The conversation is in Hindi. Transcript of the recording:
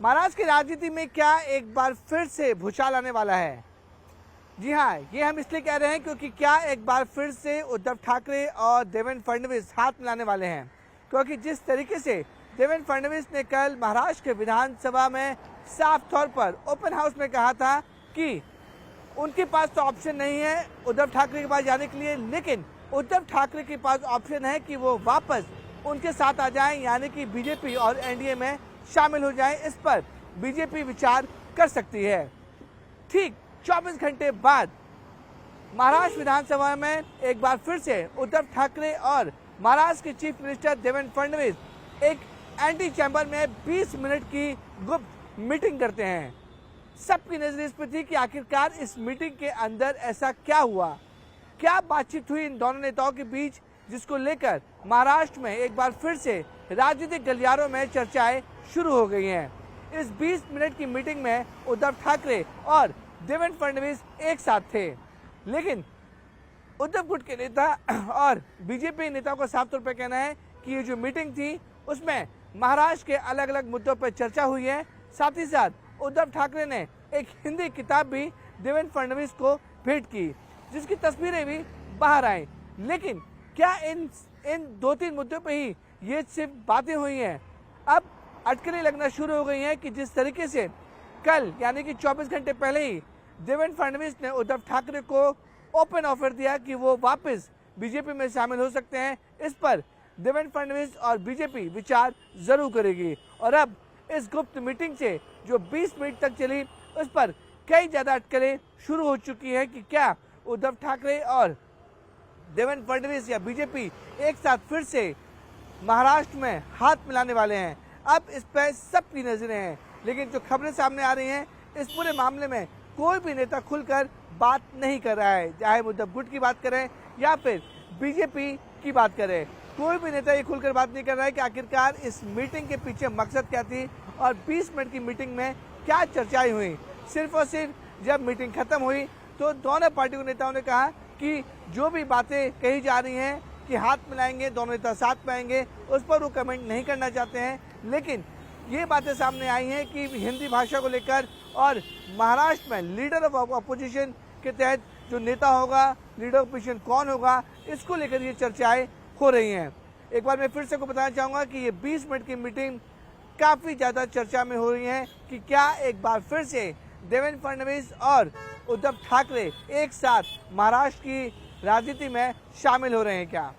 महाराष्ट्र की राजनीति में क्या एक बार फिर से भूचाल आने वाला है? जी हाँ, ये हम इसलिए कह रहे हैं क्योंकि क्या एक बार फिर से उद्धव ठाकरे और देवेंद्र फडणवीस हाथ मिलाने वाले हैं। क्योंकि जिस तरीके से देवेंद्र फडणवीस ने कल महाराष्ट्र के विधानसभा में साफ तौर पर ओपन हाउस में कहा था कि उनके पास तो ऑप्शन नहीं है उद्धव ठाकरे के पास जाने के लिए, लेकिन उद्धव ठाकरे के पास ऑप्शन है कि वो वापस उनके साथ आ जाएं, यानी कि बीजेपी और एनडीए में शामिल हो जाएं। इस पर बीजेपी विचार कर सकती है। ठीक 24 घंटे बाद महाराष्ट्र विधानसभा में एक बार फिर से उद्धव ठाकरे और महाराष्ट्र के चीफ मिनिस्टर देवेंद्र फडणवीस एक एंटी चैम्बर में 20 मिनट की गुप्त मीटिंग करते हैं। सबकी नजर इस पर थी कि आखिरकार इस मीटिंग के अंदर ऐसा क्या हुआ, क्या बातचीत हुई इन दोनों नेताओं के बीच, जिसको लेकर महाराष्ट्र में एक बार फिर से राजनीतिक गलियारों में चर्चाएं शुरू हो गई हैं। इस 20 मिनट की मीटिंग में उद्धव ठाकरे और देवेंद्र फडणवीस एक साथ थे, लेकिन उद्धव गुट के नेता और बीजेपी नेताओं का साफ तौर पर कहना है कि ये जो मीटिंग थी उसमें महाराष्ट्र के अलग अलग मुद्दों पर चर्चा हुई है। साथ ही साथ उद्धव ठाकरे ने एक हिंदी किताब भी देवेंद्र फडणवीस को भेंट की, जिसकी तस्वीरें भी बाहर आई। लेकिन क्या इन 2-3 मुद्दों पर ही ये सिर्फ बातें हुई हैं? अब अटकलें लगना शुरू हो गई हैं कि जिस तरीके से कल यानी कि 24 घंटे पहले ही देवेंद्र फडणवीस ने उद्धव ठाकरे को ओपन ऑफर दिया कि वो वापस बीजेपी में शामिल हो सकते हैं। इस पर देवेंद्र फडणवीस और बीजेपी विचार जरूर करेगी। और अब इस गुप्त मीटिंग से जो 20 मिनट तक चली, उस पर कई ज्यादा अटकलें शुरू हो चुकी हैं कि क्या उद्धव ठाकरे और देवेंद्र फडणवीस या बीजेपी एक साथ फिर से महाराष्ट्र में हाथ मिलाने वाले हैं। अब इस पर सबकी नजरें हैं, लेकिन जो खबरें सामने आ रही हैं इस पूरे मामले में कोई भी नेता खुलकर बात नहीं कर रहा है। चाहे उद्धव गुट की बात करें या फिर बीजेपी की बात करें, कोई भी नेता ये खुलकर बात नहीं कर रहा है कि आखिरकार इस मीटिंग के पीछे मकसद क्या थी और 20 मिनट की मीटिंग में क्या चर्चाएं हुई। सिर्फ और सिर्फ जब मीटिंग खत्म हुई तो दोनों पार्टी के नेताओं ने कहा कि जो भी बातें कही जा रही हैं कि हाथ मिलाएंगे, दोनों नेता साथ में आएंगे, उस पर वो कमेंट नहीं करना चाहते हैं। लेकिन ये बातें सामने आई हैं कि हिंदी भाषा को लेकर और महाराष्ट्र में लीडर ऑफ अपोजिशन के तहत जो नेता होगा, लीडर ऑफ अपोजिशन कौन होगा, इसको लेकर ये चर्चाएं हो रही हैं। एक बार मैं फिर से को बताना चाहूँगा कि ये 20 मिनट की मीटिंग काफ़ी ज़्यादा चर्चा में हो रही है कि क्या एक बार फिर से देवेंद्र फडणवीस और उद्धव ठाकरे एक साथ महाराष्ट्र की राजनीति में शामिल हो रहे हैं क्या।